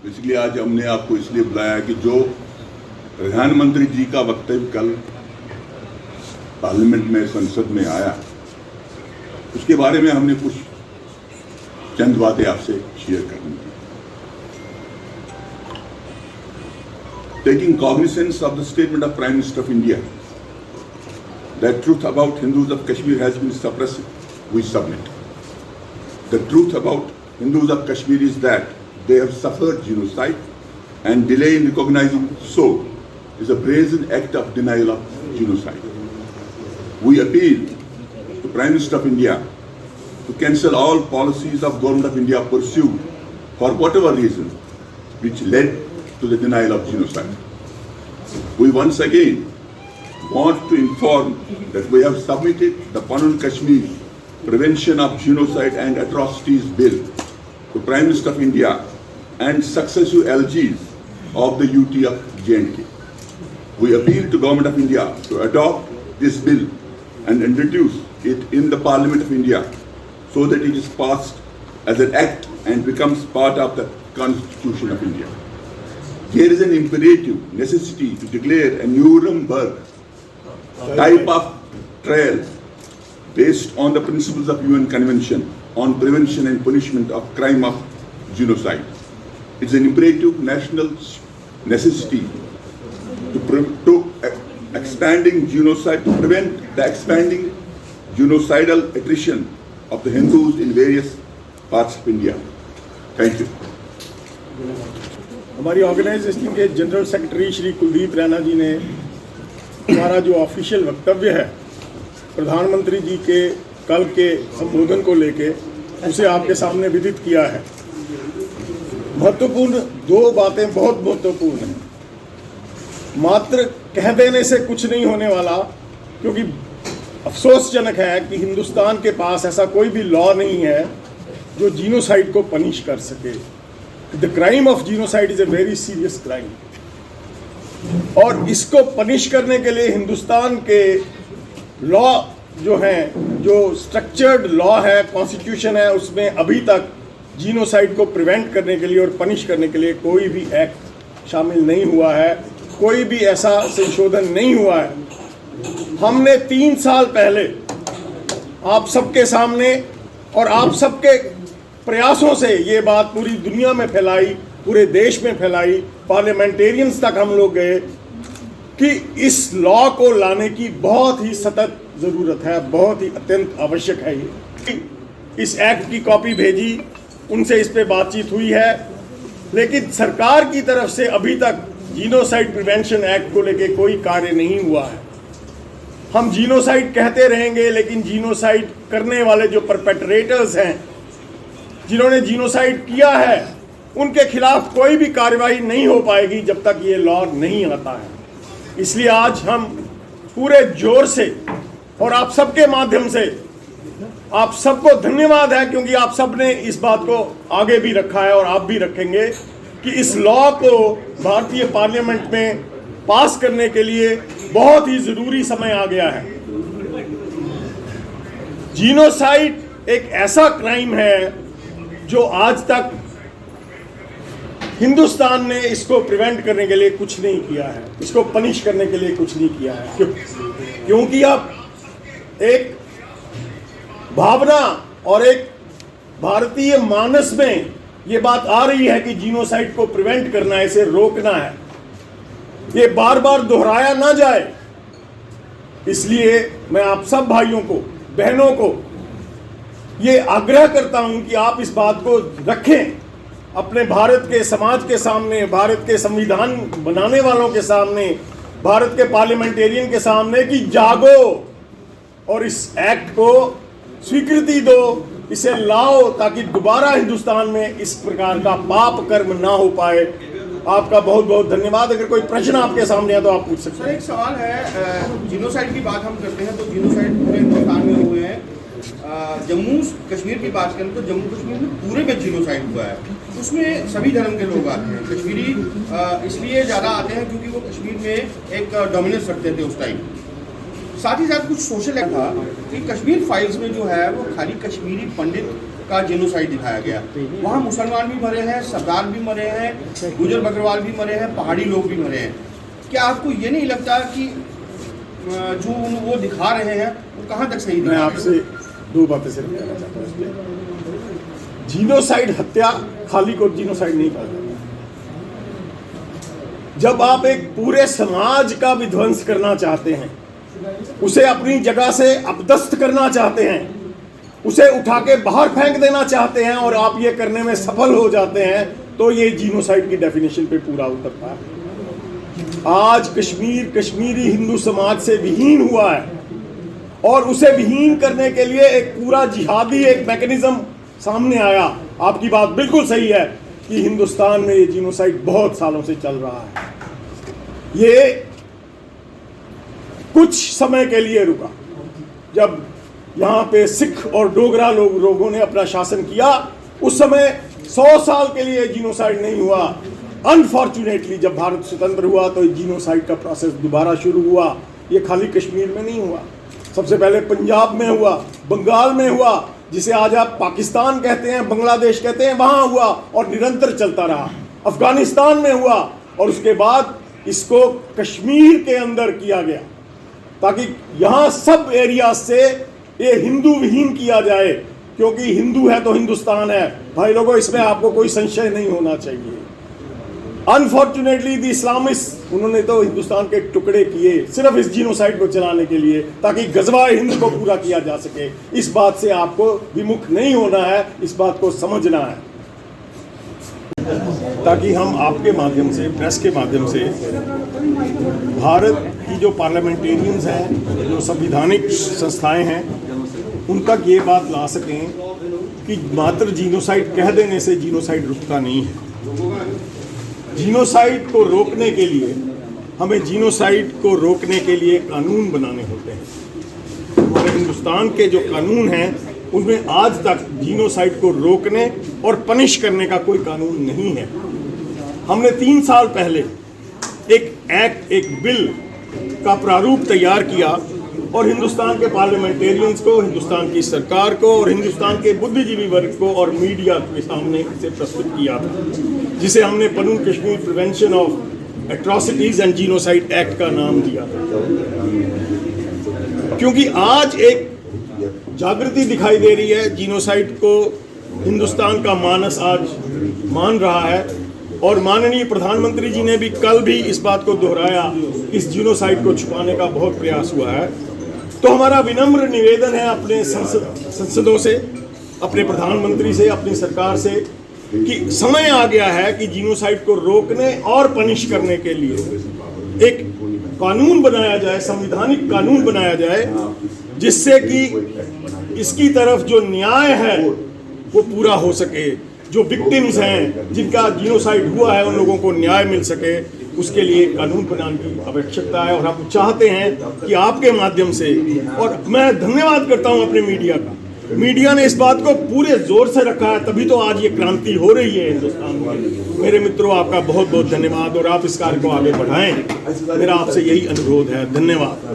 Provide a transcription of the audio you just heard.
इसलिए आज हमने आपको इसलिए बुलाया कि जो प्रधानमंत्री जी का वक्तव्य कल पार्लियामेंट में, संसद में आया, उसके बारे में हमने कुछ चंद बातें आपसे शेयर करनी थी। Taking cognizance of the statement of Prime Minister of India that truth about Hindus of Kashmir has been suppressed, we submit. The truth about Hindus of Kashmir is that they have suffered genocide, and delay in recognizing so is a brazen act of denial of genocide. We appeal to Prime Minister of India to cancel all policies of Government of India pursued for whatever reason which led to the denial of genocide. We once again want to inform that we have submitted the Panun Kashmir Prevention of Genocide and Atrocities Bill to Prime Minister of India and successive LGs of the UT of J&K. We appeal to Government of India to adopt this bill and introduce it in the Parliament of India so that it is passed as an act and becomes part of the Constitution of India. There is an imperative necessity to declare a Nuremberg type of trial based on the principles of UN Convention on Prevention and Punishment of Crime of Genocide. It's an imperative national necessity to expanding genocide, to prevent the expanding genocidal attrition of the Hindus in various parts of India. Thank you. हमारी organisation के general secretary Shri Kuldeep Raina जी ने हमारा जो official वक्तव्य है प्रधानमंत्री जी के कल के संबोधन को लेके उसे आपके सामने विदित किया है। महत्वपूर्ण दो बातें बहुत महत्वपूर्ण हैं। मात्र कह देने से कुछ नहीं होने वाला, क्योंकि अफसोसजनक है कि हिंदुस्तान के पास ऐसा कोई भी लॉ नहीं है जो जीनोसाइड को पनिश कर सके। The crime of genocide is a very serious crime, और इसको पनिश करने के लिए हिंदुस्तान के लॉ जो हैं, जो स्ट्रक्चर्ड लॉ है, कॉन्स्टिट्यूशन है, उसमें अभी तक जीनोसाइड को प्रिवेंट करने के लिए और पनिश करने के लिए कोई भी एक्ट शामिल नहीं हुआ है, कोई भी ऐसा संशोधन नहीं हुआ है। हमने 3 साल पहले आप सबके सामने और आप सबके प्रयासों से ये बात पूरी दुनिया में फैलाई, पूरे देश में फैलाई, पार्लियामेंटेरियंस तक हम लोग गए कि इस लॉ को लाने की बहुत ही सतत ज़रूरत है, बहुत ही अत्यंत आवश्यक है। ये इस एक्ट की कॉपी भेजी, उनसे इस पे बातचीत हुई है, लेकिन सरकार की तरफ से अभी तक जीनोसाइड प्रिवेंशन एक्ट को लेके कोई कार्य नहीं हुआ है। हम जीनोसाइड कहते रहेंगे, लेकिन जीनोसाइड करने वाले जो परपेट्रेटर्स हैं, जिन्होंने जीनोसाइड किया है, उनके खिलाफ कोई भी कार्रवाई नहीं हो पाएगी जब तक ये लॉ नहीं आता है। इसलिए आज हम पूरे जोर से और आप सबके माध्यम से आप सबको धन्यवाद है, क्योंकि आप सब ने इस बात को आगे भी रखा है और आप भी रखेंगे कि इस लॉ को भारतीय पार्लियामेंट में पास करने के लिए बहुत ही ज़रूरी समय आ गया है। जीनोसाइड एक ऐसा क्राइम है जो आज तक हिंदुस्तान ने इसको प्रिवेंट करने के लिए कुछ नहीं किया है, इसको पनिश करने के लिए कुछ नहीं किया है। क्योंकि अब एक भावना और एक भारतीय मानस में ये बात आ रही है कि जीनोसाइड को प्रिवेंट करना है, इसे रोकना है, ये बार बार दोहराया ना जाए। इसलिए मैं आप सब भाइयों को, बहनों को ये आग्रह करता हूं कि आप इस बात को रखें अपने भारत के समाज के सामने, भारत के संविधान बनाने वालों के सामने, भारत के पार्लियामेंटेरियन के सामने कि जागो और इस एक्ट को स्वीकृति दो, इसे लाओ, ताकि दोबारा हिंदुस्तान में इस प्रकार का पाप कर्म ना हो पाए। आपका बहुत बहुत धन्यवाद। अगर कोई प्रश्न आपके सामने है तो आप पूछ सकते हैं। सर, एक सवाल है, जीनोसाइड की बात हम करते हैं तो जीनोसाइड पूरे हिंदुस्तान में हुए हैं। जम्मू कश्मीर की बात करें तो जम्मू कश्मीर में पूरे में जीनोसाइड हुआ है, उसमें सभी धर्म के लोग आते हैं। कश्मीरी इसलिए ज़्यादा आते हैं क्योंकि वो कश्मीर में एक डोमिनेंस रखते थे उस टाइम। साथ ही साथ कुछ सोशल था कि कश्मीर फाइल्स में जो है वो खाली कश्मीरी पंडित का जेनोसाइड दिखाया गया। वहाँ मुसलमान भी मरे हैं, सरदार भी मरे हैं, गुजर बकरवाल भी मरे हैं, पहाड़ी लोग भी मरे हैं। क्या आपको ये नहीं लगता कि जो वो दिखा रहे हैं वो कहाँ तक सही? मैं आपसे दो बातें सिर्फ कहना चाहता हूँ। जीनोसाइड हत्या खाली को जीनोसाइड नहीं कहा जाता। जब आप एक पूरे समाज का विध्वंस करना चाहते हैं, उसे अपनी जगह से अपदस्थ करना चाहते हैं, उसे उठा के बाहर फेंक देना चाहते हैं और आप ये करने में सफल हो जाते हैं, तो ये जीनोसाइड की डेफिनेशन पे पूरा उतरता है। आज कश्मीर कश्मीरी हिंदू समाज से विहीन हुआ है और उसे विहीन करने के लिए एक पूरा जिहादी एक मैकेनिज्म सामने आया। आपकी बात बिल्कुल सही है कि हिंदुस्तान में ये जीनोसाइड बहुत सालों से चल रहा है। ये कुछ समय के लिए रुका। जब यहाँ पे सिख और डोगरा लोगों ने अपना शासन किया, उस समय 100 साल के लिए जीनोसाइड नहीं हुआ। अनफॉर्चुनेटली जब भारत स्वतंत्र हुआ तो जीनोसाइड का प्रोसेस दोबारा शुरू हुआ। ये खाली कश्मीर में नहीं हुआ, सबसे पहले पंजाब में हुआ, बंगाल में हुआ, जिसे आज आप पाकिस्तान कहते हैं, बांग्लादेश कहते हैं, वहां हुआ और निरंतर चलता रहा। अफगानिस्तान में हुआ और उसके बाद इसको कश्मीर के अंदर किया गया ताकि यहाँ सब एरिया से ये हिंदू विहीन किया जाए, क्योंकि हिंदू है तो हिंदुस्तान है। भाई लोगों, इसमें आपको कोई संशय नहीं होना चाहिए। अनफॉर्चुनेटली द इस्लामिस्ट, उन्होंने तो हिंदुस्तान के टुकड़े किए सिर्फ इस जीनोसाइड को चलाने के लिए, ताकि गजवा हिंद को पूरा किया जा सके। इस बात से आपको विमुख नहीं होना है, इस बात को समझना है, ताकि हम आपके माध्यम से, प्रेस के माध्यम से, भारत की जो पार्लियामेंटेरियंस हैं, जो संवैधानिक संस्थाएं हैं, उन तक ये बात ला सकें कि मात्र जीनोसाइड कह देने से जीनोसाइड रुकता नहीं है। जीनोसाइड को रोकने के लिए हमें जीनोसाइड को रोकने के लिए कानून बनाने होते हैं। हमारे हिंदुस्तान के जो कानून हैं उनमें आज तक जीनोसाइड को रोकने और पनिश करने का कोई कानून नहीं है। हमने 3 साल पहले एक बिल का प्रारूप तैयार किया और हिंदुस्तान के पार्लियामेंटेरियंस को, हिंदुस्तान की सरकार को और हिंदुस्तान के बुद्धिजीवी वर्ग को और मीडिया के सामने इसे प्रस्तुत किया था, जिसे हमने Panun Kashmir prevention of atrocities and genocide act का नाम दिया था। क्योंकि आज एक जागृति दिखाई दे रही है, जीनोसाइड को हिंदुस्तान का मानस आज मान रहा है और माननीय प्रधानमंत्री जी ने भी कल भी इस बात को दोहराया कि इस जीनोसाइड को छुपाने का बहुत प्रयास हुआ है। तो हमारा विनम्र निवेदन है अपने संसदों से, अपने प्रधानमंत्री से, अपनी सरकार से कि समय आ गया है कि जीनोसाइड को रोकने और पनिश करने के लिए एक कानून बनाया जाए, संवैधानिक कानून बनाया जाए, जिससे कि इसकी तरफ जो न्याय है वो पूरा हो सके। जो विक्टिम्स हैं, जिनका जीनोसाइड हुआ है, उन लोगों को न्याय मिल सके, उसके लिए कानून बनाने की आवश्यकता है। और हम चाहते हैं कि आपके माध्यम से, और मैं धन्यवाद करता हूं अपने मीडिया का, मीडिया ने इस बात को पूरे जोर से रखा है, तभी तो आज ये क्रांति हो रही है हिंदुस्तान में। मेरे मित्रों, आपका बहुत बहुत धन्यवाद और आप इस कार्य को आगे बढ़ाएं, मेरा आपसे यही अनुरोध है। धन्यवाद।